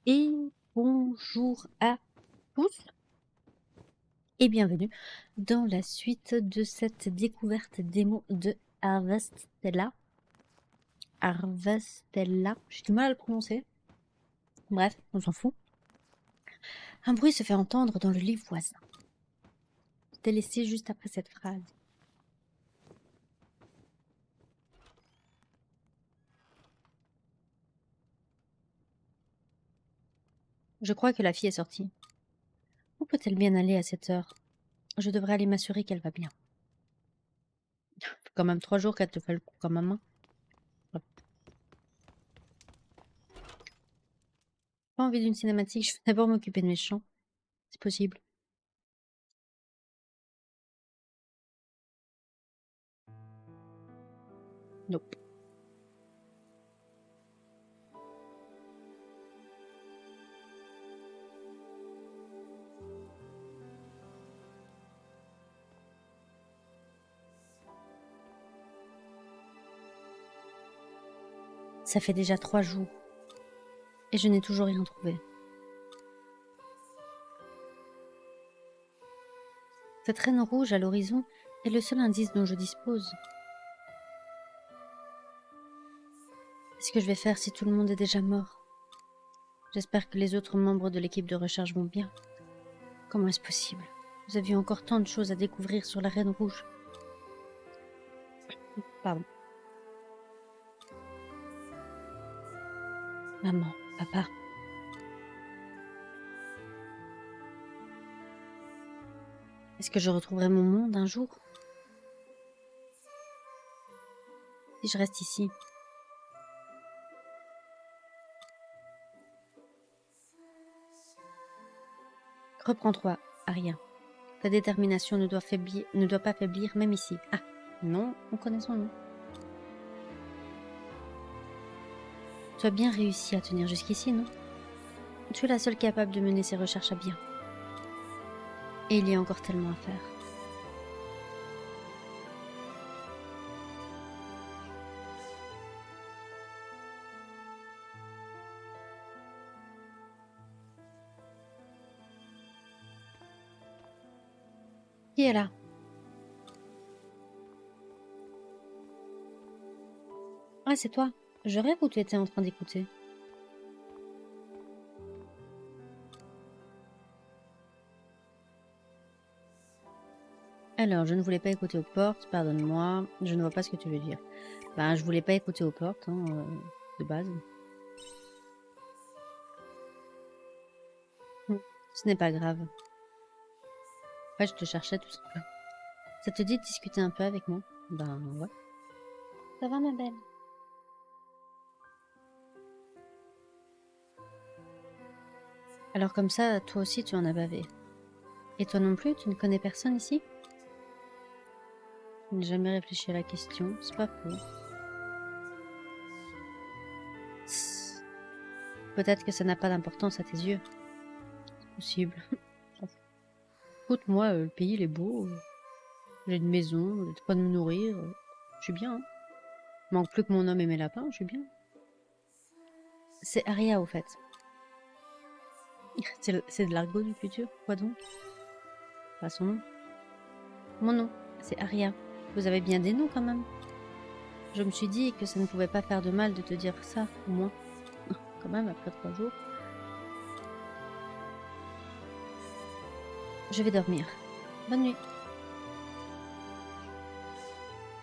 Et bonjour à tous et bienvenue dans la suite de cette découverte démo de Harvestella. Harvestella, j'ai du mal à le prononcer. Bref, on s'en fout. Un bruit se fait entendre dans le lit voisin. Je t'ai laissé juste après cette phrase. Je crois que la fille est sortie. Où peut-elle bien aller à cette heure? Je devrais aller m'assurer qu'elle va bien. Fait quand même 3 jours qu'elle te fait le coup quand même. Hein. Pas envie d'une cinématique, je vais d'abord m'occuper de mes champs. C'est possible. Nope. Ça fait déjà 3 jours. Et je n'ai toujours rien trouvé. Cette reine rouge à l'horizon est le seul indice dont je dispose. Qu'est-ce que je vais faire si tout le monde est déjà mort? J'espère que les autres membres de l'équipe de recherche vont bien. Comment est-ce possible? Vous aviez encore tant de choses à découvrir sur la reine rouge. Pardon. Maman, papa. Est-ce que je retrouverai mon monde un jour? Si je reste ici. Reprends-toi, Aria. Ta détermination ne doit pas faiblir, même ici. Ah, non, on connaît son nom. Tu as bien réussi à tenir jusqu'ici, non? Tu es la seule capable de mener ces recherches à bien. Et il y a encore tellement à faire. Qui est là? Ah, c'est toi. Je rêve ou tu étais en train d'écouter? Alors, je ne voulais pas écouter aux portes, pardonne-moi, je ne vois pas ce que tu veux dire. Ben, je voulais pas écouter aux portes, hein, de base. Ce n'est pas grave. Ouais, je te cherchais tout simplement. Ça te dit de discuter un peu avec moi? Ben, ouais. Ça va, ma belle? Alors comme ça, toi aussi, tu en as bavé. Et toi non plus, tu ne connais personne ici? Je n'ai jamais réfléchi à la question, c'est pas faux. Tss. Peut-être que ça n'a pas d'importance à tes yeux. C'est possible. Écoute, moi, le pays, il est beau. J'ai une maison, j'ai de quoi me nourrir. Je suis bien. Hein. Manque plus que mon homme et mes lapins, je suis bien. C'est Aria, au fait. C'est de l'argot du futur, quoi donc? Pas son nom. Mon nom, c'est Aria. Vous avez bien des noms quand même. Je me suis dit que ça ne pouvait pas faire de mal de te dire ça, au moins. Quand même, après 3 jours. Je vais dormir. Bonne nuit.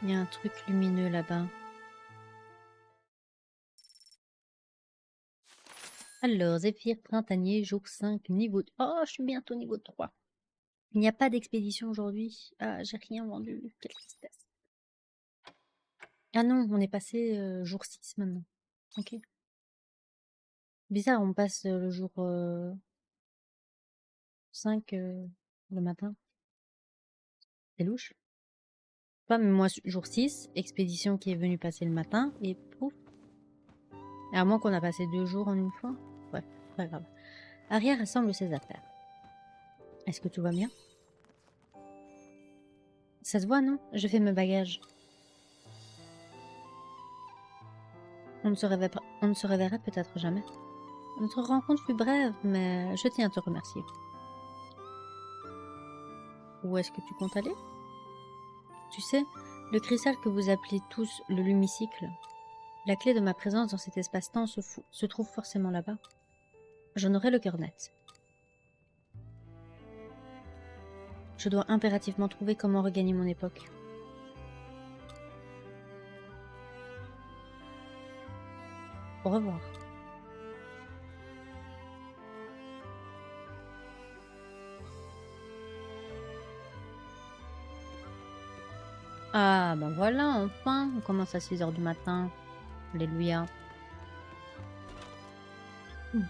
Il y a un truc lumineux là-bas. Alors, Zéphyr printanier, jour 5, niveau... Oh, je suis bientôt niveau 3. Il n'y a pas d'expédition aujourd'hui. Ah, j'ai rien vendu. Quelle tristesse. Ah non, on est passé jour 6 maintenant. Ok. Bizarre, on passe le jour 5 le matin. C'est louche. Pas, mais moi, jour 6, expédition qui est venue passer le matin, et pouf. Et à moins qu'on a passé 2 jours en une fois. Ouais, pas grave. Aria rassemble ses affaires. Est-ce que tout va bien? Ça se voit, non? Je fais mes bagages. On ne se reverra peut-être jamais. Notre rencontre fut brève, mais je tiens à te remercier. Où est-ce que tu comptes aller? Tu sais, le cristal que vous appelez tous le lumicycle, la clé de ma présence dans cet espace-temps se trouve forcément là-bas. J'en aurai le cœur net. Je dois impérativement trouver comment regagner mon époque. Au revoir. Ah, ben voilà, enfin, on commence à 6 h du matin. Alléluia. Hmm.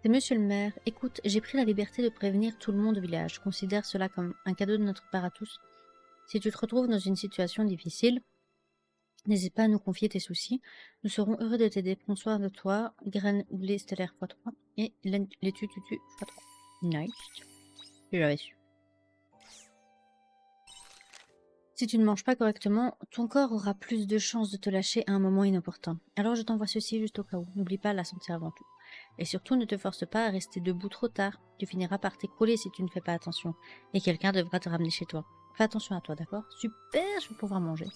C'est monsieur le maire. Écoute, j'ai pris la liberté de prévenir tout le monde au village. Je considère cela comme un cadeau de notre part à tous. Si tu te retrouves dans une situation difficile, n'hésite pas à nous confier tes soucis. Nous serons heureux de t'aider. Prends soin de toi. Graine blé stellaire x3 et laitue tutu x3. Nice. Je l'avais su. Si tu ne manges pas correctement, ton corps aura plus de chances de te lâcher à un moment inopportun. Alors je t'envoie ceci juste au cas où. N'oublie pas la santé avant tout. Et surtout, ne te force pas à rester debout trop tard. Tu finiras par t'écrouler si tu ne fais pas attention. Et quelqu'un devra te ramener chez toi. Fais attention à toi, d'accord? Super, je vais pouvoir manger.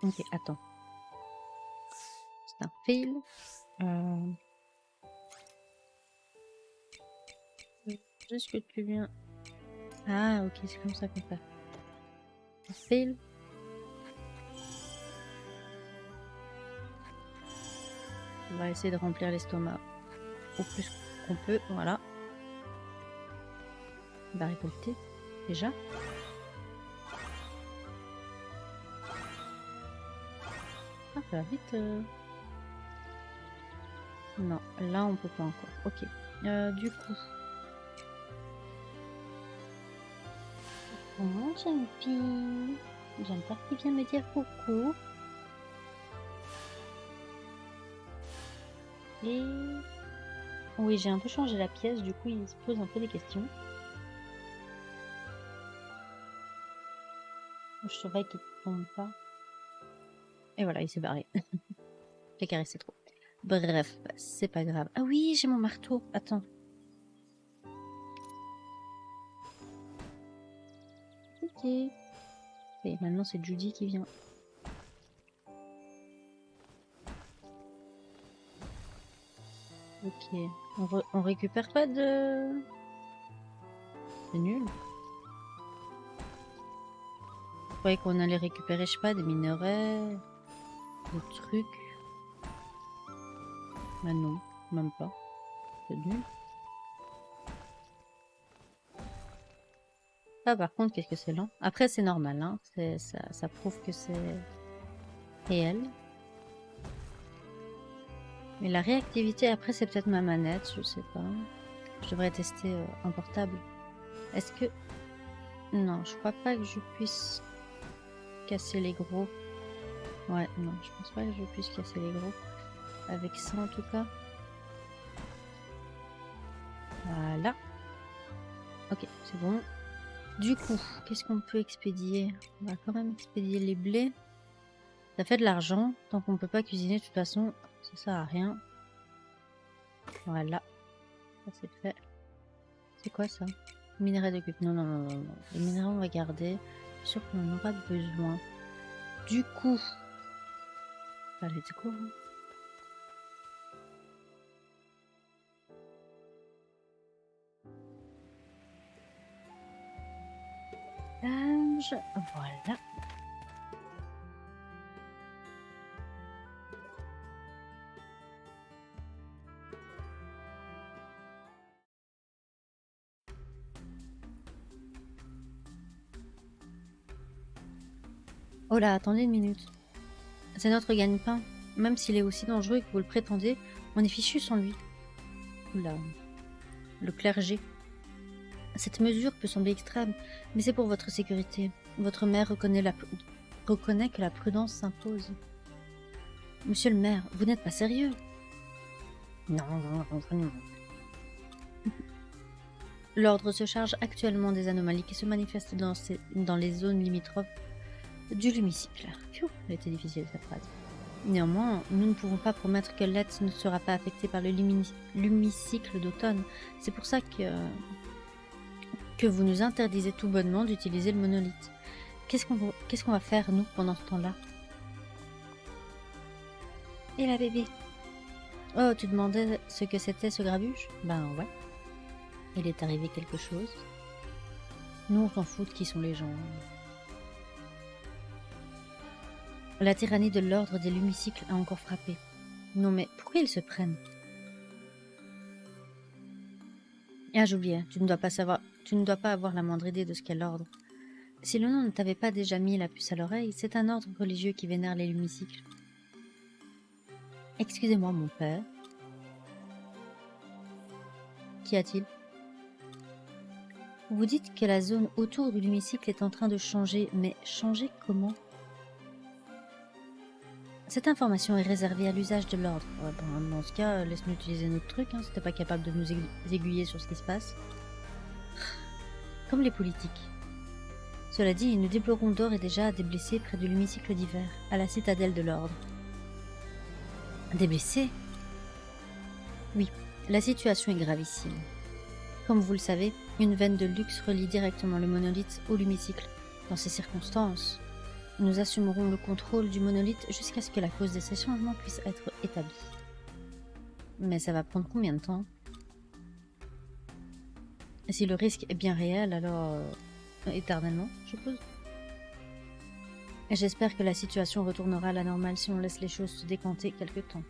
Ok, attends. C'est un fil. Juste que tu viens... Ah, ok, c'est comme ça qu'on fait. Un fil. On va essayer de remplir l'estomac au plus qu'on peut. Voilà. On va récolter déjà. Ah, ça va vite. Non, là on peut pas encore. Ok. Du coup. Comment Jumpy? Jumper qui vient me dire coucou. Et... Oui, j'ai un peu changé la pièce, du coup il se pose un peu des questions. Je surveille qu'il ne tombe pas. Et voilà, il s'est barré. J'ai caressé trop. Bref, c'est pas grave. Ah oui, j'ai mon marteau. Attends. Ok. Et maintenant c'est Judy qui vient. Ok. On récupère pas de... C'est nul. Je croyais qu'on allait récupérer, je sais pas, des minerais, des trucs. Mais non, même pas. C'est nul. Ah, par contre, qu'est-ce que c'est lent. Après, c'est normal, hein. Ça prouve que c'est réel. Mais la réactivité, après, c'est peut-être ma manette, je sais pas. Je devrais tester en portable. Est-ce que... Non, je crois pas que je puisse casser les gros. Ouais, non, je pense pas que je puisse casser les gros. Avec ça, en tout cas. Voilà. Ok, c'est bon. Du coup, qu'est-ce qu'on peut expédier? On va quand même expédier les blés. Ça fait de l'argent. Tant qu'on peut pas cuisiner, de toute façon, ça sert à rien. Voilà. Ça c'est fait. C'est quoi ça? Minerai de cuve. Non, non, non, non, non. Les minéraux, on va garder. Je suis sûre qu'on en aura besoin. Du coup... Bah, let's go. Linge. Voilà. Oh là, attendez une minute. C'est notre gagne-pain. Même s'il est aussi dangereux que vous le prétendez, on est fichu sans lui. Oula. Le clergé. Cette mesure peut sembler extrême, mais c'est pour votre sécurité. Votre mère reconnaît que la prudence s'impose. Monsieur le maire, vous n'êtes pas sérieux? Non, non, non, non. L'ordre se charge actuellement des anomalies qui se manifestent dans les zones limitrophes du l'hémicycle. Pfiou, elle était difficile cette phrase. Néanmoins, nous ne pouvons pas promettre que l'Etz ne sera pas affecté par l'hémicycle d'automne. C'est pour ça que vous nous interdisez tout bonnement d'utiliser le monolithe. Qu'est-ce qu'on va faire, nous, pendant ce temps-là? Et la bébé? Oh, tu demandais ce que c'était ce grabuge? Ben ouais. Il est arrivé quelque chose. Nous, on s'en fout de qui sont les gens. La tyrannie de l'ordre des lumicicles a encore frappé. Non mais, pourquoi ils se prennent? Ah, j'oubliais, tu ne dois pas avoir la moindre idée de ce qu'est l'ordre. Si le nom ne t'avait pas déjà mis la puce à l'oreille, c'est un ordre religieux qui vénère les lumicicles. Excusez-moi, mon père. Qu'y a-t-il? Vous dites que la zone autour du lumicicle est en train de changer, mais changer comment? Cette information est réservée à l'usage de l'ordre. Ouais, bon, dans ce cas, laisse-nous utiliser notre truc, hein, si t'es pas capable de nous aiguiller sur ce qui se passe. Comme les politiques. Cela dit, nous déplorons d'ores et déjà des blessés près de l'hémicycle d'hiver, à la citadelle de l'ordre. Des blessés? Oui, la situation est gravissime. Comme vous le savez, une veine de luxe relie directement le monolithe au l'hémicycle. Dans ces circonstances, nous assumerons le contrôle du monolithe jusqu'à ce que la cause de ces changements puisse être établie. Mais ça va prendre combien de temps? Et si le risque est bien réel, alors éternellement, je suppose. Et j'espère que la situation retournera à la normale si on laisse les choses se décanter quelque temps.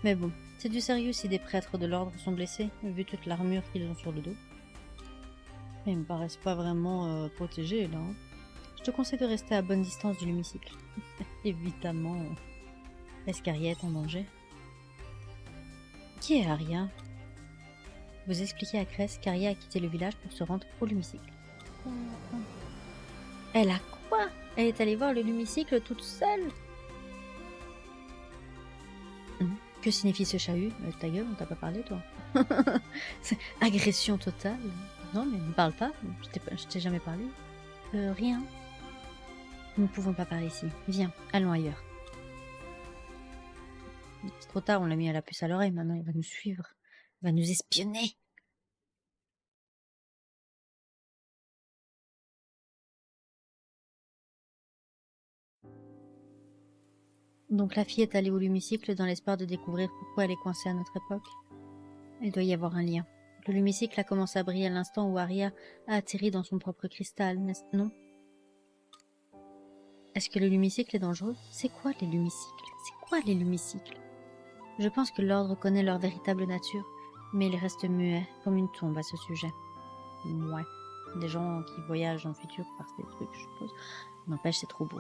Mais bon, c'est du sérieux si des prêtres de l'ordre sont blessés, vu toute l'armure qu'ils ont sur le dos. Ils me paraissent pas vraiment protégés, là. Hein. Je te conseille de rester à bonne distance du l'hémicycle. Évidemment, est-ce qu'Aria est en danger? Qui est Aria? Vous expliquez à Cress qu'Aria a quitté le village pour se rendre au l'hémicycle. Elle a quoi? Elle est allée voir le l'hémicycle toute seule? Que signifie ce chahut? Ta gueule, on t'a pas parlé, toi. C'est agression totale. Non, mais ne parle pas. Je t'ai jamais parlé. Rien. Nous ne pouvons pas parler ici. Viens, allons ailleurs. C'est trop tard, on l'a mis à la puce à l'oreille. Maintenant, il va nous suivre. Il va nous espionner. Donc la fille est allée au l'hémicycle dans l'espoir de découvrir pourquoi elle est coincée à notre époque. Il doit y avoir un lien. Le l'hémicycle a commencé à briller à l'instant où Aria a atterri dans son propre cristal, n'est-ce non? Est-ce que le l'hémicycle est dangereux? C'est quoi les l'hémicycles? C'est quoi les l'hémicycles? Je pense que l'ordre connaît leur véritable nature, mais il reste muet, comme une tombe à ce sujet. Ouais, des gens qui voyagent dans le futur par ces trucs, je suppose. N'empêche, c'est trop beau.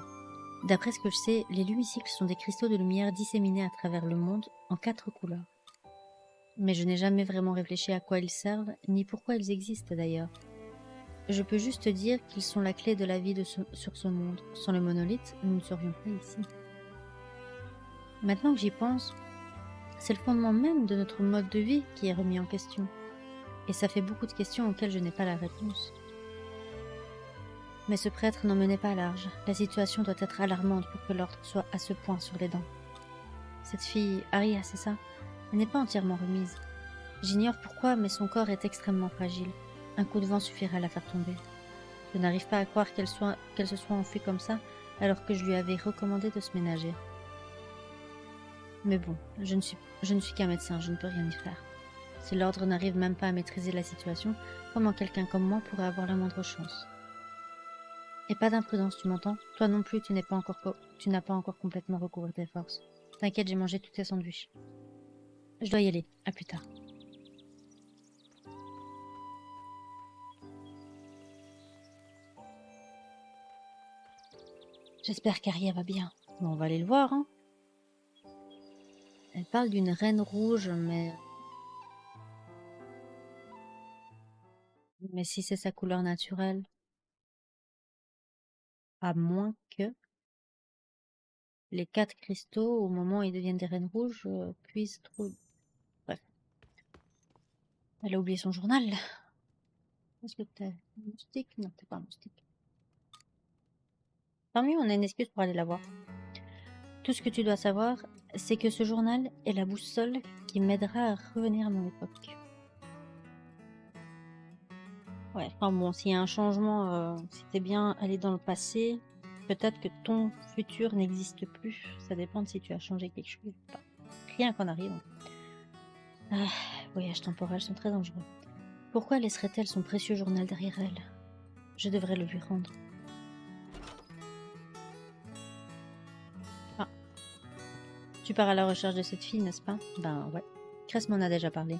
D'après ce que je sais, les lumicicles sont des cristaux de lumière disséminés à travers le monde en 4 couleurs. Mais je n'ai jamais vraiment réfléchi à quoi ils servent, ni pourquoi ils existent d'ailleurs. Je peux juste dire qu'ils sont la clé de la vie sur ce monde. Sans le monolithe, nous ne serions pas ici. Maintenant que j'y pense, c'est le fondement même de notre mode de vie qui est remis en question. Et ça fait beaucoup de questions auxquelles je n'ai pas la réponse. Mais ce prêtre n'en menait pas large. La situation doit être alarmante pour que l'ordre soit à ce point sur les dents. Cette fille, Aria, c'est ça? Elle n'est pas entièrement remise. J'ignore pourquoi, mais son corps est extrêmement fragile. Un coup de vent suffirait à la faire tomber. Je n'arrive pas à croire qu'elle se soit enfuie comme ça, alors que je lui avais recommandé de se ménager. Mais bon, je ne suis qu'un médecin, je ne peux rien y faire. Si l'ordre n'arrive même pas à maîtriser la situation, comment quelqu'un comme moi pourrait avoir la moindre chance? Et pas d'imprudence, tu m'entends? Toi non plus, tu n'as pas encore complètement recouvré tes forces. T'inquiète, j'ai mangé tous tes sandwichs. Je dois y aller, à plus tard. J'espère qu'Aria va bien. Bon, on va aller le voir, hein. Elle parle d'une reine rouge, mais si c'est sa couleur naturelle, à moins que les 4 cristaux au moment où ils deviennent des reines rouges puissent trop... Bref. Elle a oublié son journal. Est-ce que t'es un moustique? Non, t'es pas un moustique. Tant mieux, on a une excuse pour aller la voir. Tout ce que tu dois savoir, c'est que ce journal est la boussole qui m'aidera à revenir à mon époque. Ouais, enfin bon, s'il y a un changement, si t'es bien allé dans le passé, peut-être que ton futur n'existe plus. Ça dépend de si tu as changé quelque chose ou pas. Rien qu'en arrivant. Ah, voyages temporels sont très dangereux. Pourquoi laisserait-elle son précieux journal derrière elle? Je devrais le lui rendre. Ah, tu pars à la recherche de cette fille, n'est-ce pas? Ben ouais. Cress m'en a déjà parlé.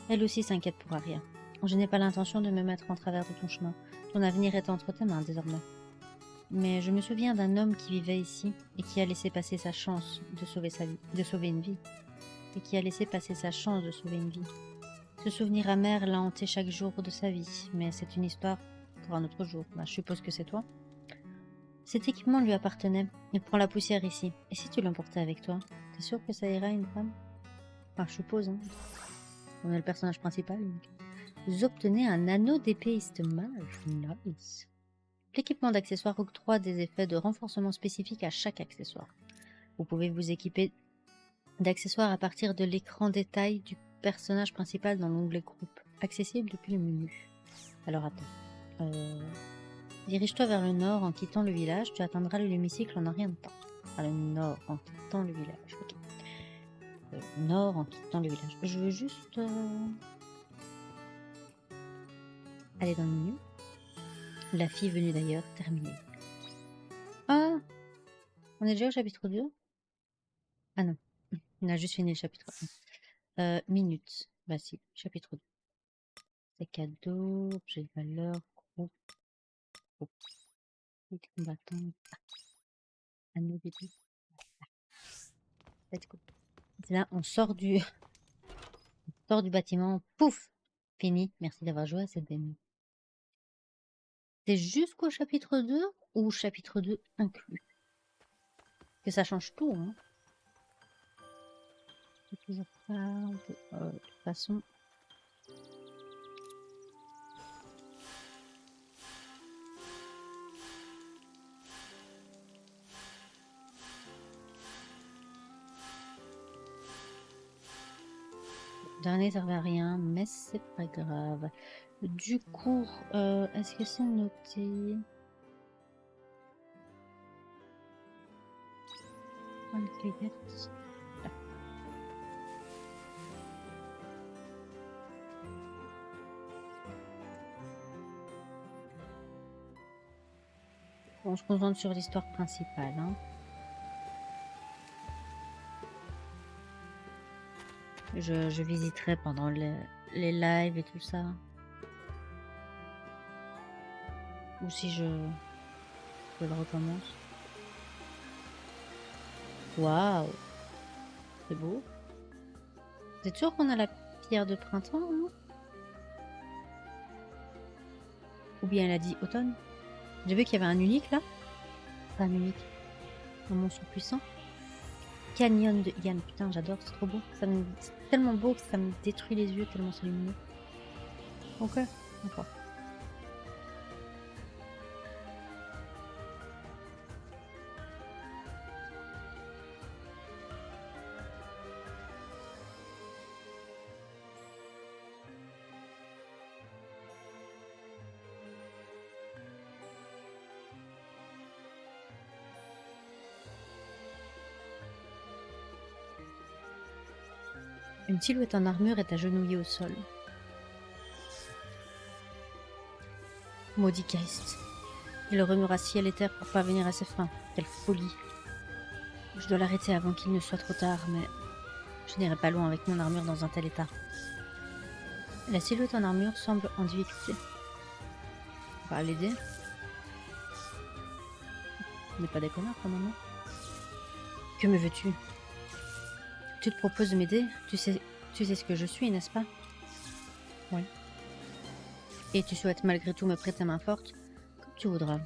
Elle aussi s'inquiète pour Aria. Je n'ai pas l'intention de me mettre en travers de ton chemin. Ton avenir est entre tes mains désormais. Mais je me souviens d'un homme qui vivait ici et qui a laissé passer sa chance de sauver une vie. Et qui a laissé passer sa chance de sauver une vie. Ce souvenir amer l'a hanté chaque jour de sa vie, mais c'est une histoire pour un autre jour. Ben, je suppose que c'est toi. Cet équipement lui appartenait. Il prend la poussière ici. Et si tu l'emportais avec toi? T'es sûr que ça ira une femme? Enfin, je suppose, hein. On est le personnage principal, donc. Vous obtenez un anneau d'épéiste mage. Nice. L'équipement d'accessoires octroie des effets de renforcement spécifiques à chaque accessoire. Vous pouvez vous équiper d'accessoires à partir de l'écran détail du personnage principal dans l'onglet groupe, accessible depuis le menu. Alors attends. Dirige-toi vers le nord en quittant le village. Tu atteindras l'hémicycle en un rien de temps. Ah, le nord en quittant le village. Ok. Le nord en quittant le village. Je veux juste... aller dans le menu. La fille venue d'ailleurs, terminée. Ah, on est déjà au chapitre 2? Ah non, on a juste fini le chapitre 1. Minutes. Bah si, chapitre 2. C'est cadeau, objet de valeur, groupe, combattant. Anneau d'épée. Let's go. C'est là, on sort du bâtiment. Pouf! Fini. Merci d'avoir joué à cette démo. C'est jusqu'au chapitre 2 ou chapitre 2 inclus? Que ça change tout, hein. C'est toujours pas... de toute façon... Le dernier servait à rien, mais c'est pas grave. Du coup, est-ce que c'est noté? Bon, on se concentre sur l'histoire principale, hein. Je visiterai pendant les lives et tout ça. Ou si je le recommence. Waouh! C'est beau. Vous êtes sûr qu'on a la pierre de printemps, hein? Ou bien elle a dit automne? J'ai vu qu'il y avait un unique là. Pas un unique. Un monstre puissant. Canyon de Yann. Putain, j'adore, c'est trop beau. C'est tellement beau que ça me détruit les yeux tellement c'est lumineux. Ok, d'accord. Une silhouette en armure est agenouillée au sol. Maudit Geist. Il remuera ciel et terre pour parvenir à ses fins. Quelle folie. Je dois l'arrêter avant qu'il ne soit trop tard, mais je n'irai pas loin avec mon armure dans un tel état. La silhouette en armure semble en difficulté. On va l'aider. On n'est pas des connards quand même. Que me veux-tu? Tu te proposes de m'aider? Tu sais ce que je suis, n'est-ce pas? Oui. Et tu souhaites malgré tout me prêter main forte? Comme tu voudras.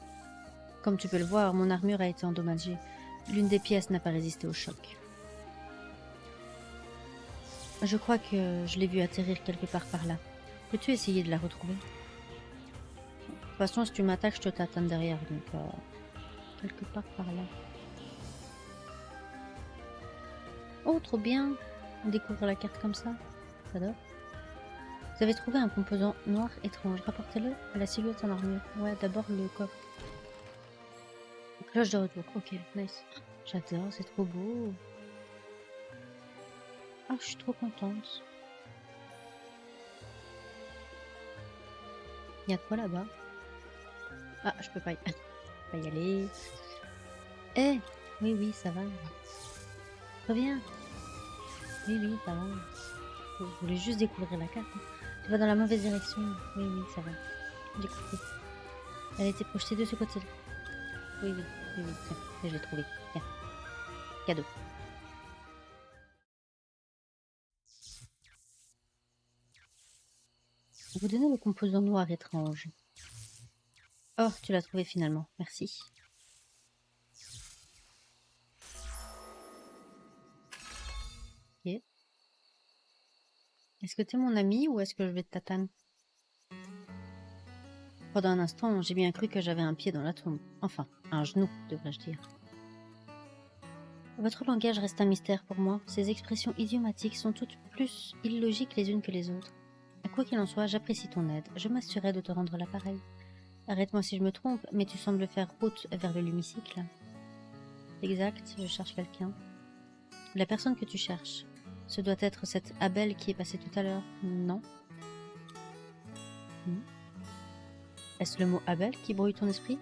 Comme tu peux le voir, mon armure a été endommagée. L'une des pièces n'a pas résisté au choc. Je crois que je l'ai vue atterrir quelque part par là. Peux-tu essayer de la retrouver? De toute façon, si tu m'attaques, je te tatane derrière, donc quelque part par là. Oh, trop bien! On découvre la carte comme ça. J'adore. Vous avez trouvé un composant noir étrange. Rapportez-le à la silhouette en armure. Ouais, d'abord le coffre. Cloche de retour. Ok, nice. J'adore, c'est trop beau. Ah, je suis trop contente. Il y a de quoi là-bas? Ah, je peux pas y aller. Eh, oui, oui, ça va. Reviens. Oui, oui, ça va. Je voulais juste découvrir la carte. Tu vas dans la mauvaise direction. Oui, oui, ça va. J'ai compris. Elle a été projetée de ce côté-là. Oui, oui, oui, oui. Tiens, je l'ai trouvé. Tiens. Cadeau. Vous donnez le composant noir étrange. Oh, tu l'as trouvé finalement. Merci. Ok. Est-ce que t'es mon ami ou est-ce que je vais te tatane? Pendant un instant, j'ai bien cru que j'avais un pied dans la tombe. Enfin, un genou, devrais-je dire. Votre langage reste un mystère pour moi. Ces expressions idiomatiques sont toutes plus illogiques les unes que les autres. Quoi qu'il en soit, j'apprécie ton aide. Je m'assurerai de te rendre l'appareil. Arrête-moi si je me trompe, mais tu sembles faire route vers le Lumicycle. Exact, je cherche quelqu'un. La personne que tu cherches, ce doit être cette Abel qui est passée tout à l'heure, non? Est-ce le mot Abel qui brouille ton esprit?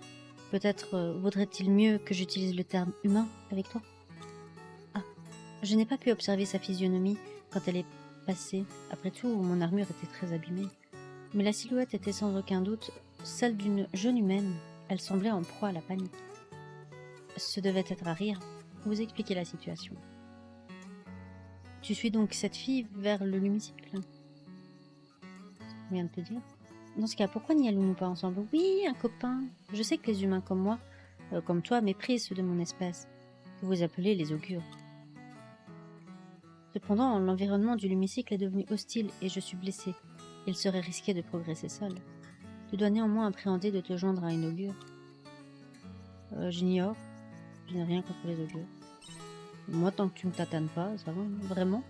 Peut-être vaudrait-il mieux que j'utilise le terme humain avec toi? Ah, je n'ai pas pu observer sa physionomie quand elle est passée. Après tout, mon armure était très abîmée. Mais la silhouette était sans aucun doute celle d'une jeune humaine. Elle semblait en proie à la panique. Ce devait être à rire. Vous expliquez la situation. Tu suis donc cette fille vers le Lumicycle? Je viens de te dire. Dans ce cas, pourquoi n'y allons-nous pas ensemble? Oui, un copain. Je sais que les humains comme moi, comme toi, méprisent ceux de mon espèce, que vous appelez les augures. Cependant, l'environnement du Lumicycle est devenu hostile et je suis blessée. Il serait risqué de progresser seul. Tu dois néanmoins appréhender de te joindre à une augure. J'ignore. Je n'ai rien contre les augures. Moi, tant que tu me tatanes pas, ça va, vraiment.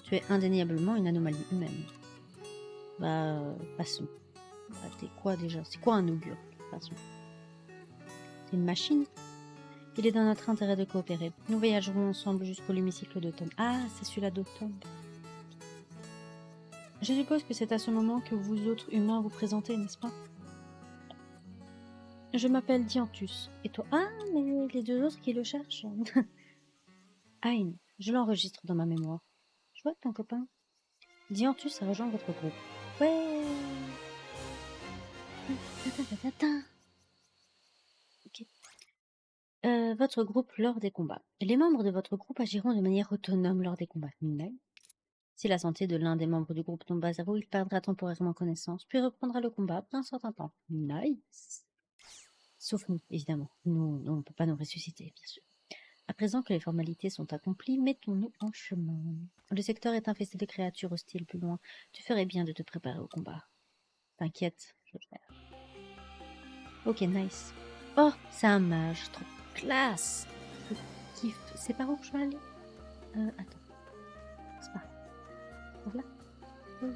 Tu es indéniablement une anomalie humaine. Bah, passons. Bah, t'es quoi déjà? C'est quoi un augure? Passons. C'est une machine? Il est dans notre intérêt de coopérer. Nous voyagerons ensemble jusqu'au Lumicycle d'automne. Ah, c'est celui-là d'automne. Je suppose que c'est à ce moment que vous autres humains vous présentez, n'est-ce pas? Je m'appelle Dianthus. Et toi? Ah, mais les deux autres qui le cherchent. Hein, je l'enregistre dans ma mémoire. Chouette, ton copain. Dianthus a rejoint votre groupe. Ouais. Ok. Votre groupe lors des combats. Les membres de votre groupe agiront de manière autonome lors des combats. Si la santé de l'un des membres du groupe tombe à zéro, il perdra temporairement connaissance, puis reprendra le combat après un certain temps. Nice. Sauf nous, évidemment. Nous, on ne peut pas nous ressusciter, bien sûr. À présent que les formalités sont accomplies, mettons-nous en chemin. Le secteur est infesté de créatures hostiles plus loin. Tu ferais bien de te préparer au combat. T'inquiète, je vais le faire. Ok, nice. Oh, c'est un mage, trop classe. Je kiffe. C'est par où que je vais aller? Attends. C'est par là? Oui.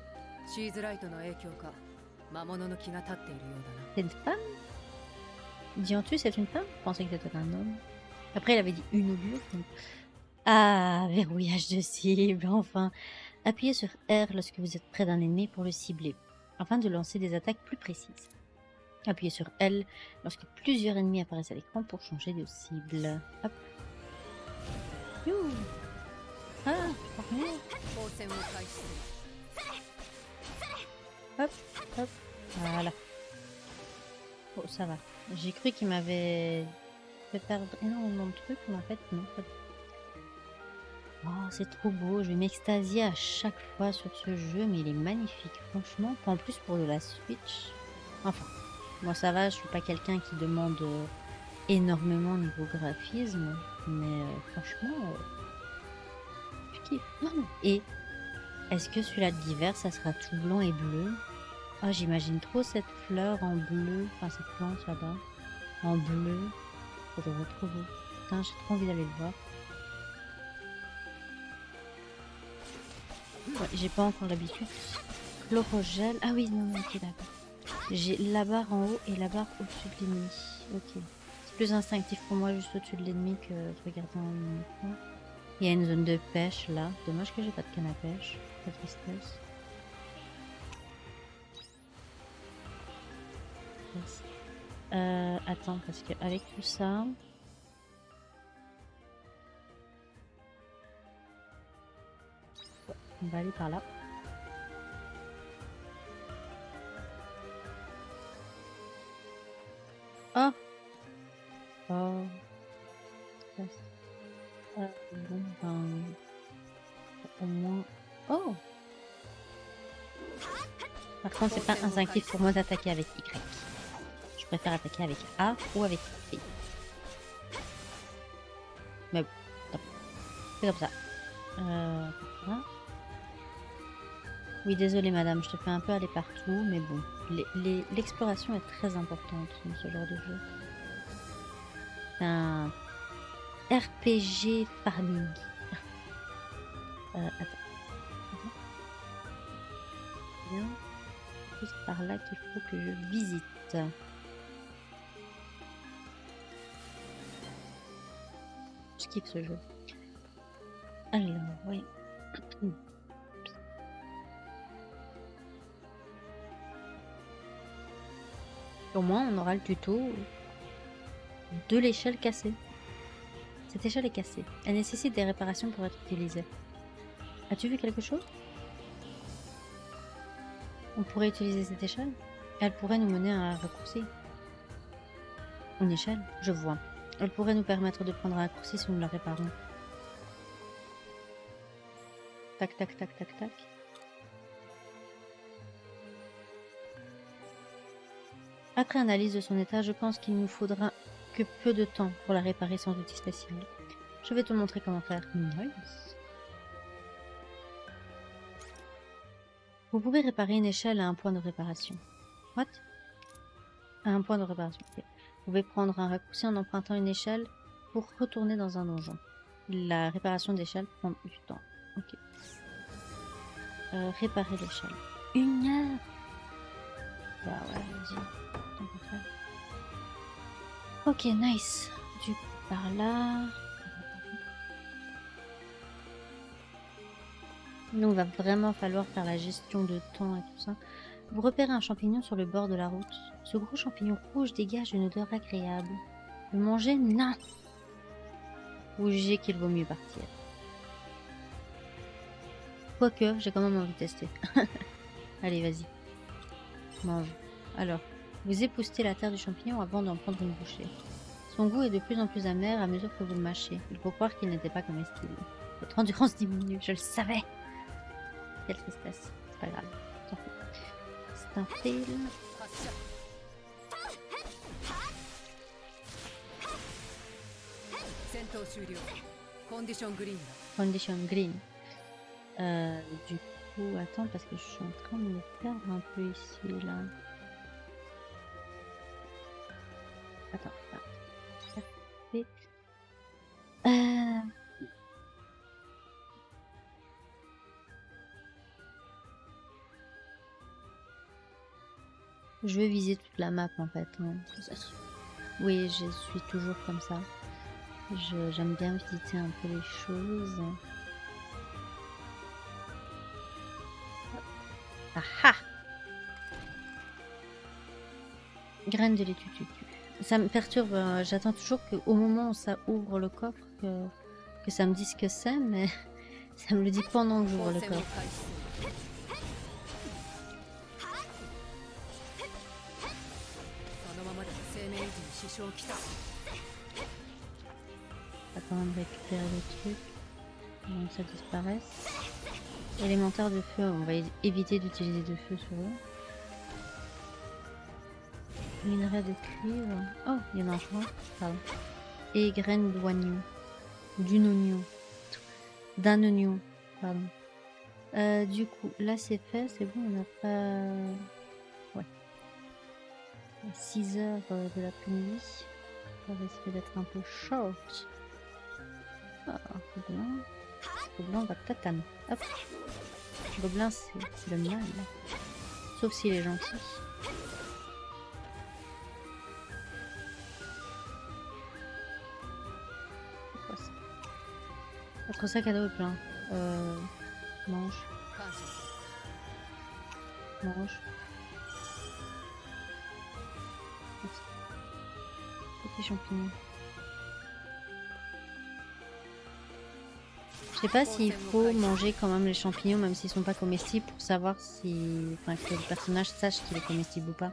C'est une femme? Dianthus, c'est une femme? Je pensais que c'était un homme. Après, il avait dit une augure. Donc... Ah, verrouillage de cible, enfin. Appuyez sur R lorsque vous êtes près d'un ennemi pour le cibler, afin de lancer des attaques plus précises. Appuyez sur L lorsque plusieurs ennemis apparaissent à l'écran pour changer de cible. Hop. You. Ah, hop, hop. Voilà. Oh, ça va. J'ai cru qu'il m'avait fait perdre énormément de trucs, mais en fait, non. Oh, c'est trop beau. Je vais m'extasier à chaque fois sur ce jeu, mais il est magnifique, franchement. En plus, pour de la Switch. Enfin, moi ça va, je suis pas quelqu'un qui demande énormément niveau graphisme, mais franchement, je kiffe. Non. Et est-ce que celui-là de l'hiver, ça sera tout blanc et bleu? Ah, j'imagine trop cette fleur en bleu, enfin cette plante là-bas, en bleu. Ça devrait être trop beau. Putain, j'ai trop envie d'aller le voir. Ouais, j'ai pas encore l'habitude. Chlorogel. Ah oui, non, ok, d'accord. J'ai la barre en haut et la barre au-dessus de l'ennemi. Ok. C'est plus instinctif pour moi juste au-dessus de l'ennemi que de regarder en écran. Il y a une zone de pêche là. Dommage que j'ai pas de canne à pêche. Pas de tristesse. Yes. Attends, parce que avec tout ça... On va aller par là. Oh! Oh! Bon, ben... Au moins... Oh! Par contre, c'est pas instinctif pour moi d'attaquer avec Y. Je préfère attaquer avec A ou avec B. Mais bon, c'est comme ça. Voilà. Oui, désolé madame, je te fais un peu aller partout, mais bon. L'exploration est très importante dans ce genre de jeu. C'est un RPG farming. Attends. Bien. C'est par là qu'il faut que je visite. Je kiffe ce jeu. Alors, oui. Au moins, on aura le tuto de l'échelle cassée. Cette échelle est cassée. Elle nécessite des réparations pour être utilisée. As-tu vu quelque chose? On pourrait utiliser cette échelle? Elle pourrait nous mener à un raccourci. Une échelle? Je vois. Elle pourrait nous permettre de prendre un raccourci si nous la réparons. Tac, tac, tac, tac, tac. Après analyse de son état, je pense qu'il nous faudra que peu de temps pour la réparer sans outil spécial. Je vais te montrer comment faire. Nice. Vous pouvez réparer une échelle à un point de réparation. What? À un point de réparation. Okay. Vous pouvez prendre un raccourci en empruntant une échelle pour retourner dans un donjon. La réparation d'échelle prend du temps. Ok. Réparer l'échelle. 1 heure. Bah ouais, vas-y. Ok, nice. Du coup, par là. Nous, il va vraiment falloir faire la gestion de temps et tout ça. Vous repérez un champignon sur le bord de la route. Ce gros champignon rouge dégage une odeur agréable. Le manger? Non. Vous jugez qu'il vaut mieux partir. Quoique, j'ai quand même envie de tester. Allez, vas-y. Mange. Alors, vous époustez la terre du champignon avant d'en prendre une bouchée. Son goût est de plus en plus amer à mesure que vous le mâchez. Il faut croire qu'il n'était pas comestible. Votre endurance diminue, je le savais. Quelle tristesse. C'est pas grave. C'est un fail. Condition green. Du coup, attends, parce que je suis en train de me perdre un peu ici, là. Attends. Je vais viser toute la map en fait. Hein. Oui, je suis toujours comme ça. J'aime bien visiter un peu les choses. Ah ah! Graine de laitue tutu. Ça me perturbe. J'attends toujours qu'au moment où ça ouvre le coffre, que ça me dise ce que c'est, mais ça me le dit pendant que j'ouvre le coffre. On va quand même récupérer le truc avant que ça disparaisse. Élémentaire de feu, on va éviter d'utiliser de feu sur eux. Minerai de cuivre. Oh, il y en a encore un. Pardon. Et graines d'oignon. D'une oignon. D'un oignon. Pardon. Du coup, là c'est fait, c'est bon, on n'a pas... Ouais. 6 heures de l'après-midi. Ça risque d'être un peu short. Ah, gobelin. Gobelin va tatane. Hop. Gobelin, c'est le mal. Sauf s'il est gentil. C'est quoi ça? Votre sac à dos est plein. Mange. Mange. Petits champignons. Je sais pas s'il faut manger quand même les champignons, même s'ils sont pas comestibles, pour savoir si, enfin, que le personnage sache qu'il est comestible ou pas.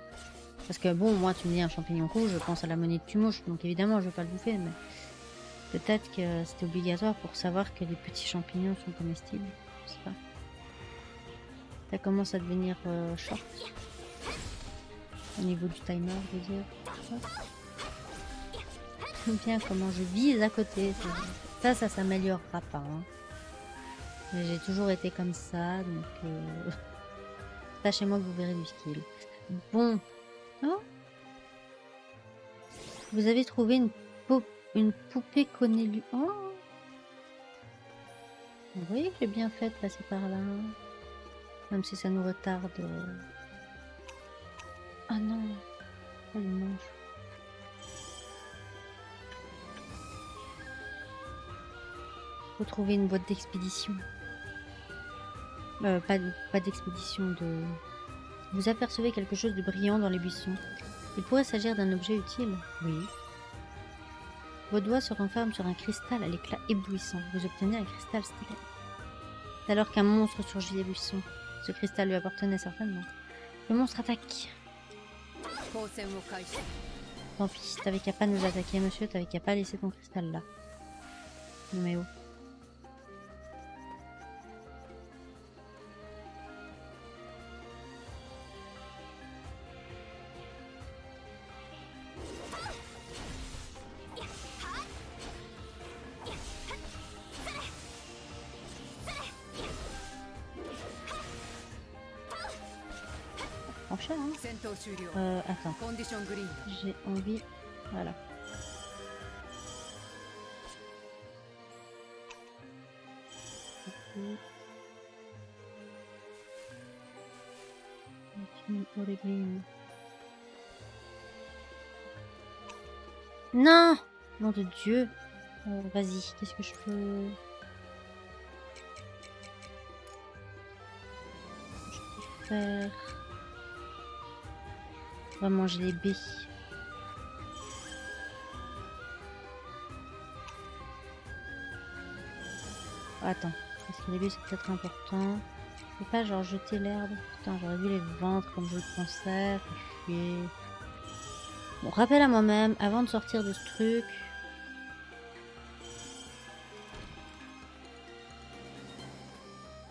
Parce que bon, moi tu me dis un champignon rouge, je pense à la monnaie de Tumouche, donc évidemment je vais pas le bouffer, mais peut-être que c'était obligatoire pour savoir que les petits champignons sont comestibles. Je sais pas. Ça commence à devenir short. Au niveau du timer, je veux dire. J'aime bien comment je vise à côté. Ça s'améliorera pas. Hein. J'ai toujours été comme ça, donc sachez-moi que vous verrez du skill. Bon. Oh, vous avez trouvé une poupée Cornelius. Oh, vous voyez que j'ai bien fait de passer par là. Même si ça nous retarde. Ah non, elle mange. Faut trouver une boîte d'expédition. Pas d'expédition, de... Vous apercevez quelque chose de brillant dans les buissons. Il pourrait s'agir d'un objet utile. Oui. Vos doigts se renferment sur un cristal à l'éclat éblouissant. Vous obtenez un cristal stellaire. C'est alors qu'un monstre surgit des buissons. Ce cristal lui appartenait certainement. Le monstre attaque. Tant pis, t'avais qu'à pas nous attaquer, monsieur. T'avais qu'à pas laisser ton cristal là. Non mais oh. Enchaîne, hein. Attends. J'ai envie... Voilà. Non! Nom de Dieu. Vas-y, qu'est-ce que je peux... faire... On va manger les baies. Attends, parce que les baies c'est peut-être important. Je peux pas genre jeter l'herbe. Putain, j'aurais dû les vendre comme je le pensais. Bon, rappel à moi-même, avant de sortir de ce truc.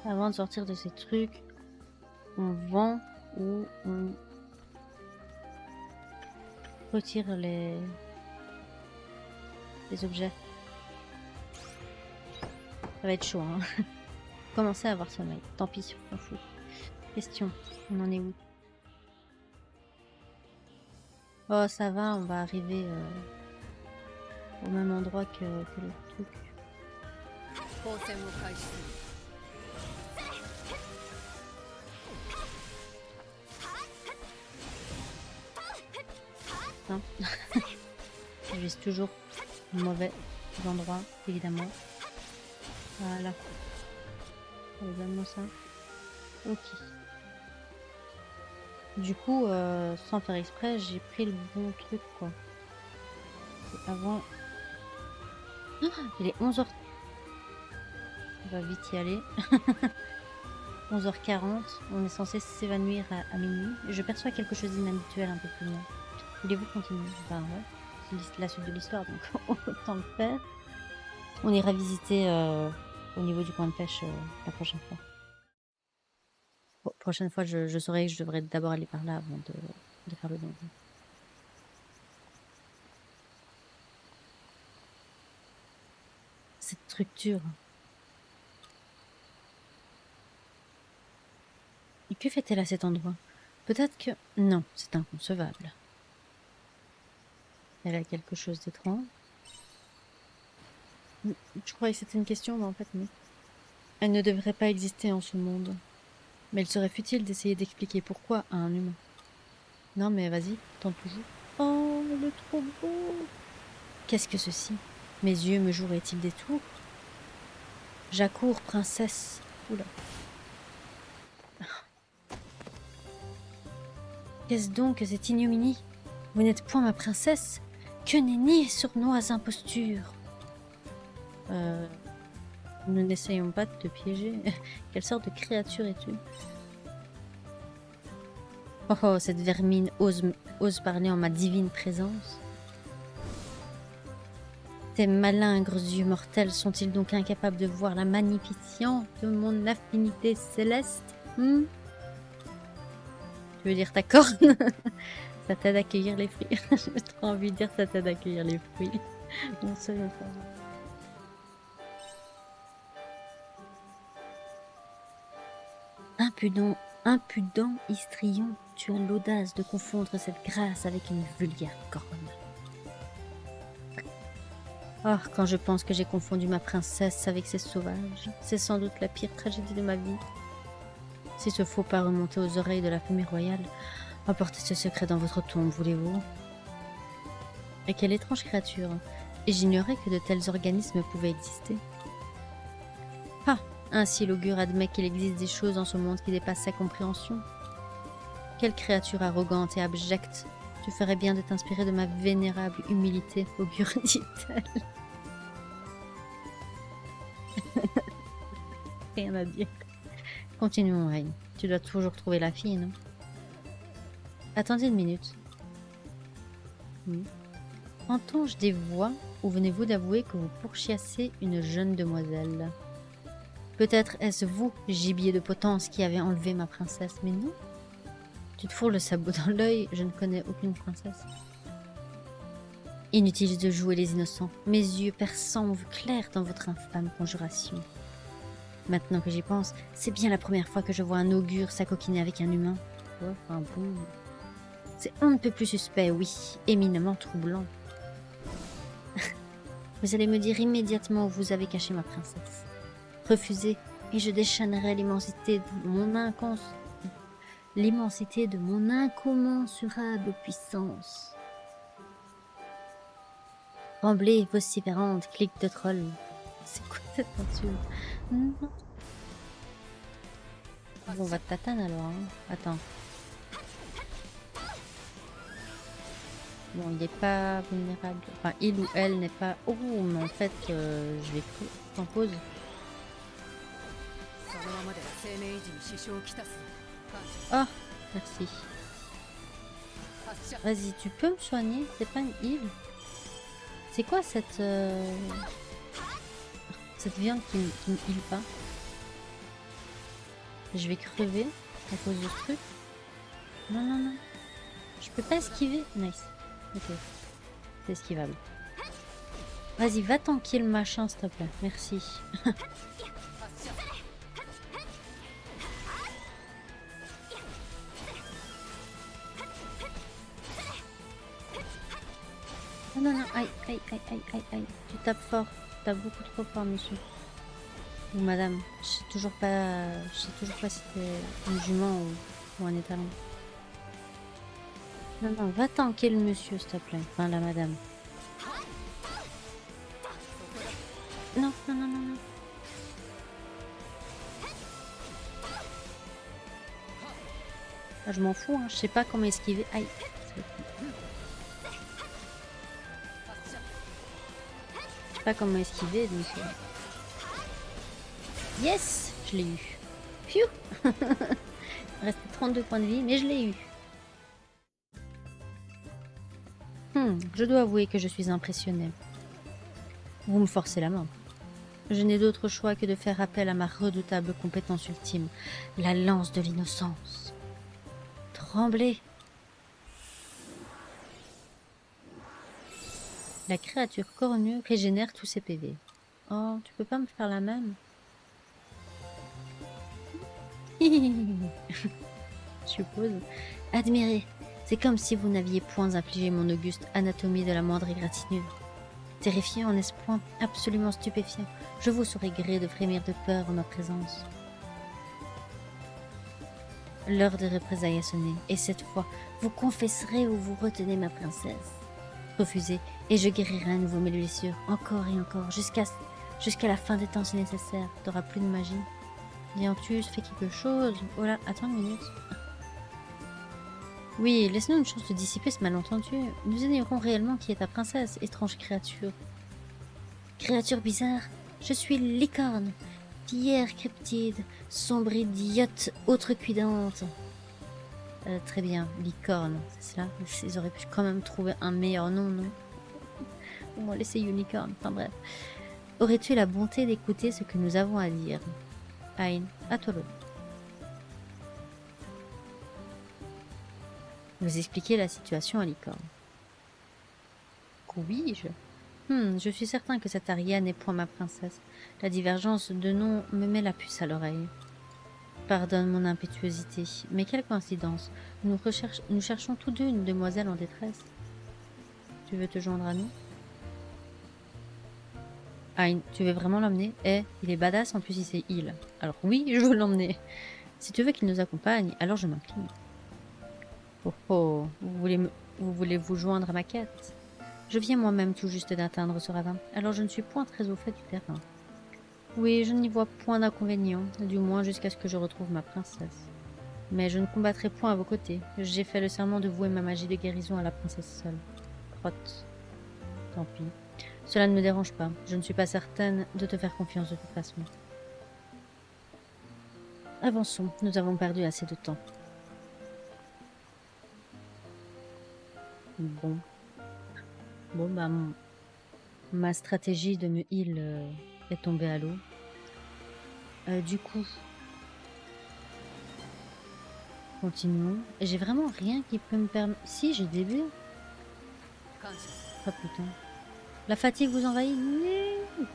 Avant de sortir de ces trucs, on vend ou on retire les objets. Ça va être chaud, hein. Commencer à avoir sommeil. Tant pis, on s'en fout. Question, on en est où? Oh, ça va, on va arriver au même endroit que le truc. Hein. Je vise toujours mauvais endroit, évidemment. Voilà. Donne-moi ça. Ok. Du coup, sans faire exprès, j'ai pris le bon truc, quoi. Avant... Oh, il est 11h... On va vite y aller. 11h40. On est censé s'évanouir à minuit. Je perçois quelque chose d'inhabituel un peu plus loin. Voulez-vous continuer? Bah ouais. C'est la suite de l'histoire, donc autant le faire. On ira visiter au niveau du coin de pêche la prochaine fois. Bon, prochaine fois, je saurai que je devrais d'abord aller par là avant de faire le donjon. structure. Et que fait-elle à cet endroit? Peut-être que... Non, c'est inconcevable. Elle a quelque chose d'étrange. Je croyais que c'était une question, mais en fait, non. Elle ne devrait pas exister en ce monde. Mais il serait futile d'essayer d'expliquer pourquoi à un humain. Non, mais vas-y, tente toujours. Oh, elle est trop beau! Qu'est-ce que ceci? Mes yeux me joueraient-ils des tours? J'accours, princesse. Oula. Qu'est-ce donc que cette ignominie? Vous n'êtes point ma princesse. Que nenni et sournoise imposture. Nous n'essayons pas de te piéger. Quelle sorte de créature es-tu? Oh, oh, cette vermine ose parler en ma divine présence. Tes malingres yeux mortels sont-ils donc incapables de voir la magnificence de mon affinité céleste? Tu veux dire ta corne? Ça t'aide à accueillir les fruits. J'ai trop envie de dire ça t'aide à accueillir les fruits. On se le fait. Impudent histrion, tu as l'audace de confondre cette grâce avec une vulgaire corne. Oh, quand je pense que j'ai confondu ma princesse avec ces sauvages, c'est sans doute la pire tragédie de ma vie. Si ce faux pas remontait aux oreilles de la famille royale, emportez ce secret dans votre tombe, voulez-vous? Et quelle étrange créature! Et j'ignorais que de tels organismes pouvaient exister. Ah! Ainsi l'augure admet qu'il existe des choses dans ce monde qui dépassent sa compréhension. Quelle créature arrogante et abjecte! Tu ferais bien de t'inspirer de ma vénérable humilité, augure, dit-elle. Rien à dire. Continuons, Reine. Tu dois toujours trouver la fille, non? Attendez une minute. Entends-je des voix ou venez-vous d'avouer que vous pourchassez une jeune demoiselle? Peut-être est-ce vous, gibier de potence, qui avez enlevé ma princesse, mais non. Tu te fourres le sabot dans l'œil, je ne connais aucune princesse. Inutile de jouer les innocents. Mes yeux perçants ont vu clair dans votre infâme conjuration. Maintenant que j'y pense, c'est bien la première fois que je vois un augure s'acoquiner avec un humain. Oh, un bon. C'est on ne peut plus suspect, oui, éminemment troublant. Vous allez me dire immédiatement où vous avez caché ma princesse. Refusez, et je déchaînerai l'immensité de mon incommensurable puissance. Tremblez, vociférante, clique de troll. C'est quoi cette insulte? Non. Bon, on va te tatane alors. Hein. Attends. Bon, il n'est pas vulnérable. Enfin, il ou elle n'est pas... Oh, mais en fait, je vais en pause. Oh, merci. Vas-y, tu peux me soigner? C'est pas une heal? C'est quoi cette viande qui me heal pas? Je vais crever à cause de ce truc. Non, non, non. Je peux pas esquiver? Nice. Ok. C'est esquivable. Vas-y, va tanker le machin, s'il te plaît. Merci. Oh non, non, aïe, aïe, aïe, aïe, aïe, aïe. Tu tapes fort. Tu tapes beaucoup trop fort, monsieur. Ou madame. Je sais toujours pas si t'es une jument ou un étalon. Non, non, va tanker le monsieur, s'il te plaît. Enfin, la madame. Non, non, non, non, non. Ah, je m'en fous, hein. Je sais pas comment esquiver. Aïe. Je sais pas comment esquiver, donc... Yes! Je l'ai eu. Phew. Il restait 32 points de vie, mais je l'ai eu. Je dois avouer que je suis impressionnée. Vous me forcez la main. Je n'ai d'autre choix que de faire appel à ma redoutable compétence ultime, la lance de l'innocence. Tremblez. La créature cornue régénère tous ses PV. Oh, tu peux pas me faire la même? Je suppose. Admirez, c'est comme si vous n'aviez point infligé mon auguste anatomie de la moindre égratignure. Terrifiant, n'est-ce point? Absolument stupéfiant. Je vous saurais gré de frémir de peur en ma présence. L'heure de représailles a sonné, et cette fois, vous confesserez ou vous retenez ma princesse. Refusez, et je guérirai à nouveau mes blessures, encore et encore, jusqu'à la fin des temps si nécessaire. T'auras plus de magie. Dianthus, fais quelque chose. Oh là, attends une minute. Oui, laisse-nous une chance de dissiper ce malentendu. Nous ignorons réellement qui est ta princesse, étrange créature. Créature bizarre, je suis licorne, pierre cryptide, sombre idiote, outrecuidante. Très bien, licorne, c'est cela. Ils auraient pu quand même trouver un meilleur nom, non? On va laisser unicorn, enfin bref. Aurais-tu la bonté d'écouter ce que nous avons à dire? Aïn, à toi l'honneur. Vous expliquez la situation à licorne. Oui-je? Je suis certain que cette Aria n'est point ma princesse. La divergence de nom me met la puce à l'oreille. Pardonne mon impétuosité, mais quelle coïncidence. Nous cherchons tous deux une demoiselle en détresse. Tu veux te joindre à nous? Aïn, tu veux vraiment l'emmener? Il est badass, en plus il sait il. Alors oui, je veux l'emmener. Si tu veux qu'il nous accompagne, alors je m'incline. Oh oh, vous voulez vous joindre à ma quête? Je viens moi-même tout juste d'atteindre ce ravin, alors je ne suis point très au fait du terrain. Oui, je n'y vois point d'inconvénient, du moins jusqu'à ce que je retrouve ma princesse. Mais je ne combattrai point à vos côtés. J'ai fait le serment de vouer ma magie de guérison à la princesse seule. Crotte. Tant pis. Cela ne me dérange pas. Je ne suis pas certaine de te faire confiance de toute façon. Avançons, nous avons perdu assez de temps. Bon. Bon, bah, ma stratégie de me heal est tombée à l'eau. Du coup, continuons. J'ai vraiment rien qui peut me permettre... Si, j'ai des bulles. Oh putain. La fatigue vous envahit? Non.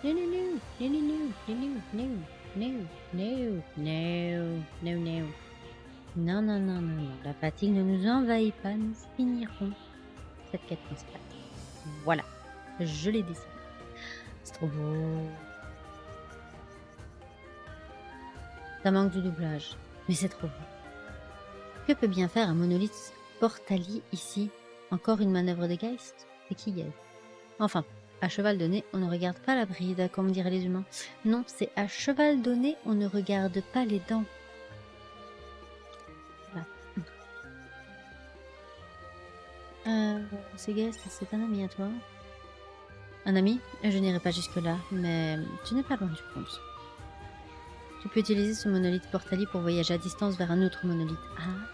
Non, non, non. Non, non, non. Non, non, non. Non, non, non. Non, non, non, non, non. La fatigue ne nous envahit pas. Nous finirons cette quête principale. Voilà. Je l'ai décidé. C'est trop beau. Ça manque du doublage. Mais c'est trop beau. Que peut bien faire un monolithe Portali ici? Encore une manœuvre de Geist? C'est qui Geist? Enfin, à cheval donné, on ne regarde pas la bride, comme diraient les humains. Non, c'est à cheval donné, on ne regarde pas les dents. Voilà. C'est Geist, c'est un ami à toi? Un ami? Je n'irai pas jusque-là, mais tu n'es pas loin du compte. Tu peux utiliser ce monolithe Portali pour voyager à distance vers un autre monolithe. Ah,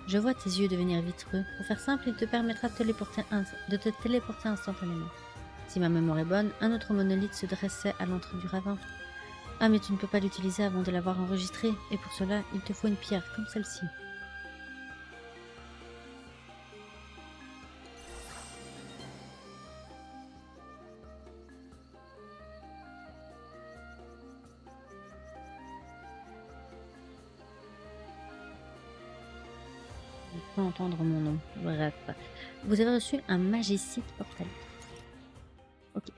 je vois tes yeux devenir vitreux. Pour faire simple, il te permettra de te téléporter instantanément. Si ma mémoire est bonne, un autre monolithe se dressait à l'entrée du ravin. Ah, mais tu ne peux pas l'utiliser avant de l'avoir enregistré, et pour cela, il te faut une pierre comme celle-ci. Je peux entendre mon nom. Bref. Vous avez reçu un Magicite Portali. Ok.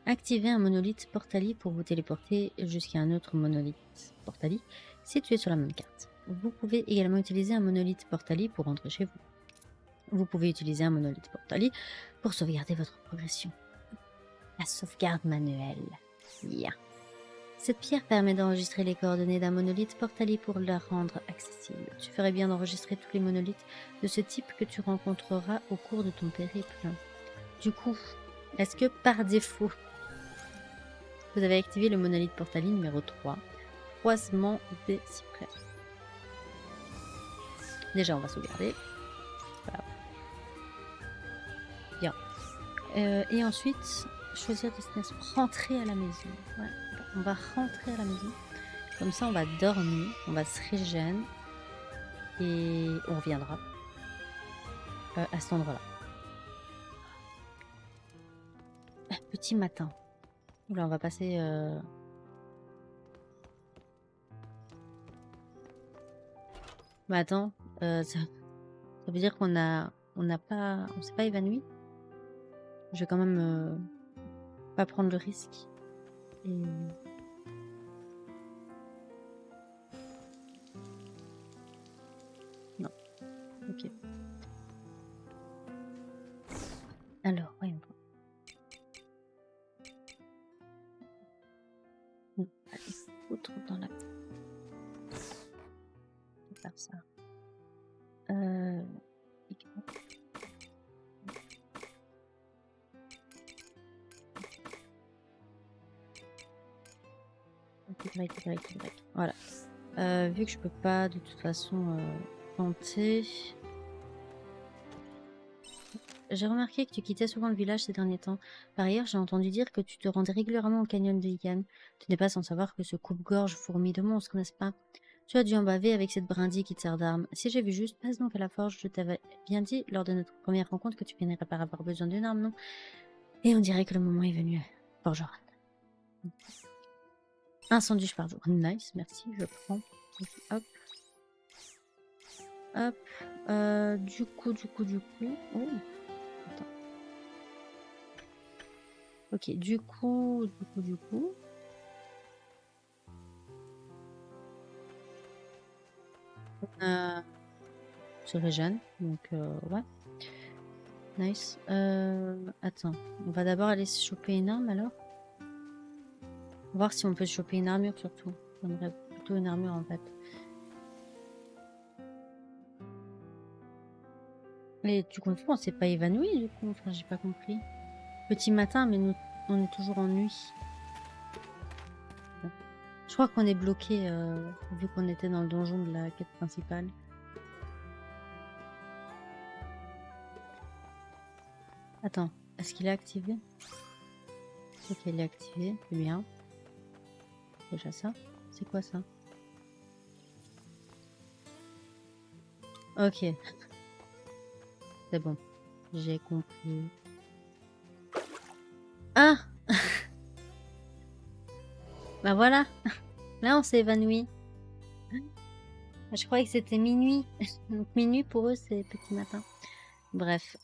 Activez un monolithe Portali pour vous téléporter jusqu'à un autre monolithe Portali situé sur la même carte. Vous pouvez également utiliser un monolithe Portali pour rentrer chez vous. Vous pouvez utiliser un monolithe Portali pour sauvegarder votre progression. La sauvegarde manuelle. Yeah. Cette pierre permet d'enregistrer les coordonnées d'un monolithe Portali pour la rendre accessible. Tu ferais bien d'enregistrer tous les monolithes de ce type que tu rencontreras au cours de ton périple. Du coup, est-ce que par défaut, vous avez activé le monolithe Portali numéro 3, croisement des cyprès? Déjà, on va sauvegarder. Voilà. Bien. Et ensuite, choisir destination. Rentrer à la maison. Ouais. On va rentrer à la maison. Comme ça, on va dormir, on va se régénérer et on reviendra à cet endroit-là. Petit matin. Oula, on va passer... Mais attends, ça veut dire qu'on a... On n'a pas... On s'est pas évanoui? Je vais quand même pas prendre le risque. Et... Non, ok. Alors, voyons voir. Non, allez, foutre dans la... On va faire ça. Y. Voilà. Vu que je peux pas de toute façon tenter. J'ai remarqué que tu quittais souvent le village ces derniers temps. Par ailleurs, j'ai entendu dire que tu te rendais régulièrement au canyon de Ilian. Tu n'es pas sans savoir que ce coupe-gorge fourmille de monstres, n'est-ce pas? Tu as dû en baver avec cette brindille qui te sert d'arme. Si j'ai vu juste, passe donc à la forge. Je t'avais bien dit lors de notre première rencontre que tu finirais par avoir besoin d'une arme, non? Et on dirait que le moment est venu. Forgeron. Un sandwich par jour. Nice, merci, je prends. Hop. Hop. Du coup. Oh. Attends. Ok, du coup. Je régène, donc ouais. Nice. Attends, on va d'abord aller se choper une arme alors. Voir si on peut se choper une armure surtout. J'aimerais plutôt une armure en fait. Mais tu comprends, on s'est pas évanoui du coup, enfin j'ai pas compris. Petit matin, mais nous on est toujours en nuit. Je crois qu'on est bloqué vu qu'on était dans le donjon de la quête principale. Attends, est-ce qu'il est activé? Ok, il est activé, c'est bien. Déjà ça. C'est quoi ça? Ok. C'est bon. J'ai compris. Ah! Bah voilà. Là, on s'est évanoui. Je croyais que c'était minuit. Donc minuit pour eux, c'est petit matin. Bref.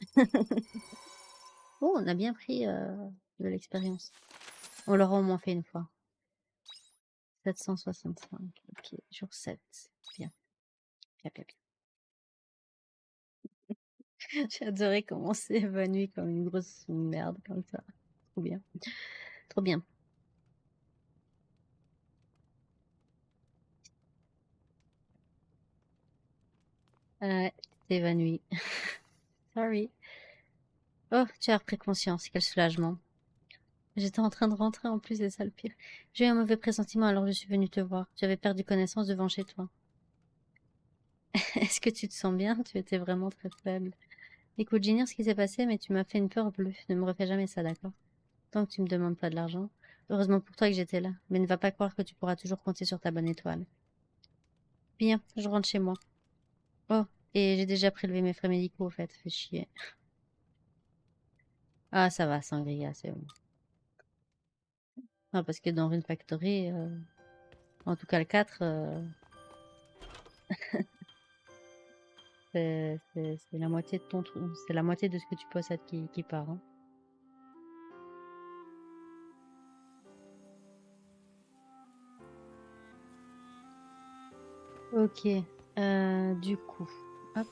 Oh, on a bien pris de l'expérience. On l'aura au moins fait une fois. 765. Ok, jour 7. Bien. Bien. J'ai adoré comment on s'est évanoui comme une grosse merde comme ça. Trop bien. Trop bien. T'es évanoui. Sorry. Oh, tu as repris conscience. Quel soulagement. J'étais en train de rentrer en plus, c'est ça le pire. J'ai eu un mauvais pressentiment alors je suis venue te voir. Tu avais perdu connaissance devant chez toi. Est-ce que tu te sens bien? Tu étais vraiment très faible. Écoute, j'ignore ce qui s'est passé, mais tu m'as fait une peur bleue. Ne me refais jamais ça, d'accord? Tant que tu me demandes pas de l'argent. Heureusement pour toi que j'étais là. Mais ne va pas croire que tu pourras toujours compter sur ta bonne étoile. Bien, je rentre chez moi. Oh, et j'ai déjà prélevé mes frais médicaux, au fait. Fais chier. Ah, ça va, Sangria, c'est bon. Ah, parce que dans Rune Factory, en tout cas le 4, c'est la moitié de ton truc. C'est la moitié de ce que tu possèdes qui part. Hein. Ok. Du coup. Hop.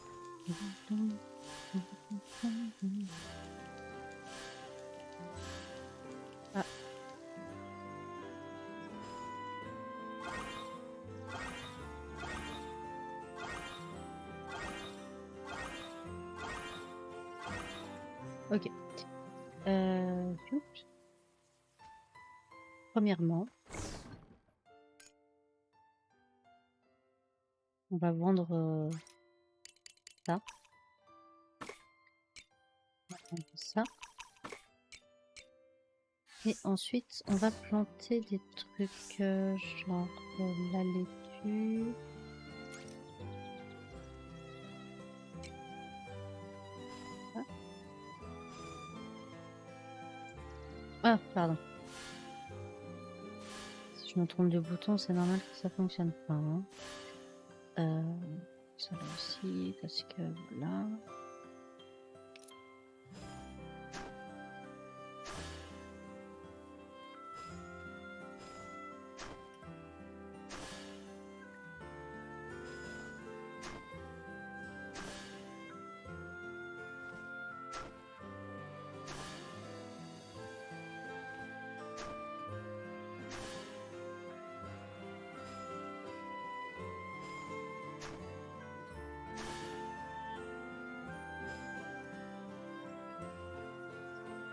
Ah. Ok. Premièrement, on va vendre ça. On va vendre ça. Et ensuite, on va planter des trucs genre la laitue. Ah, pardon. Si je me trompe de bouton, c'est normal que ça fonctionne pas. Hein. Ça là aussi, parce que voilà.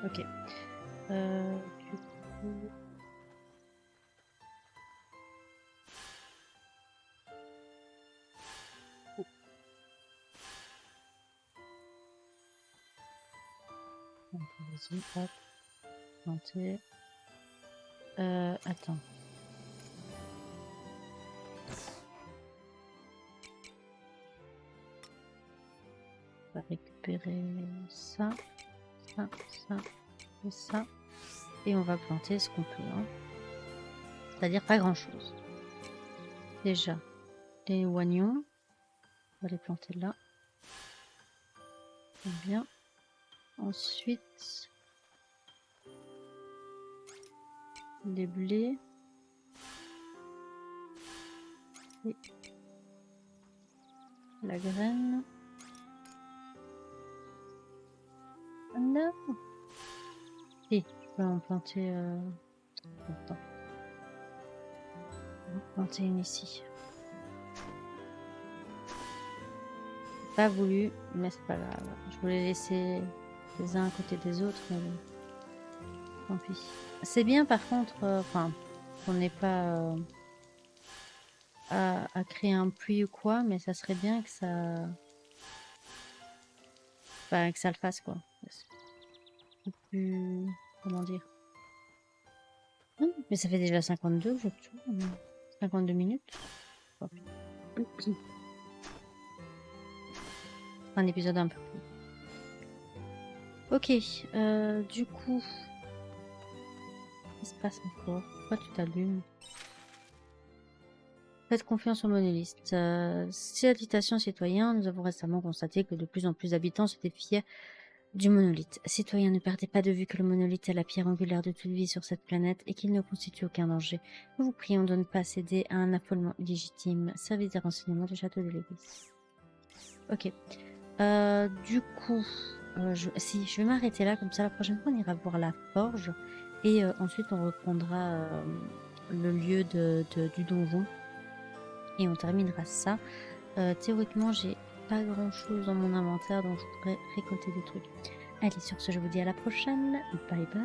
Ok. Du coup... Vas-y, hop. Planter. Attends. On va récupérer ça, ça, ça et ça. Et on va planter ce qu'on peut. Hein. C'est-à-dire pas grand-chose. Déjà, les oignons. On va les planter là. Très bien. Ensuite, les blés. Et la graine. Ah non! Et je peux en planter. Attends. On va planter une ici. Pas voulu, mais c'est pas grave. Je voulais laisser les uns à côté des autres, mais bon. Tant pis. C'est bien par contre, enfin, qu'on n'ait pas à créer un puits ou quoi, mais ça serait bien que ça, enfin, que ça le fasse quoi. C'est plus, comment dire. Mais ça fait déjà 52, je trouve. 52 minutes. Oh, un épisode un peu plus. Ok, du coup, qu'est-ce qui se passe encore? Pourquoi tu t'allumes? Faites confiance aux monolithes. Salutations citoyens, nous avons récemment constaté que de plus en plus d'habitants se défiaient du monolithe. Citoyens, ne perdez pas de vue que le monolithe est la pierre angulaire de toute vie sur cette planète et qu'il ne constitue aucun danger. Nous vous prions de ne pas céder à un affolement illégitime. Service des renseignements du château de Lévis. Ok. Du coup, je vais m'arrêter là, comme ça la prochaine fois on ira voir la forge et ensuite on reprendra le lieu du donjon et on terminera ça. Théoriquement, j'ai pas grand chose dans mon inventaire, donc je pourrais récolter des trucs. Allez, sur ce, je vous dis à la prochaine. Bye bye.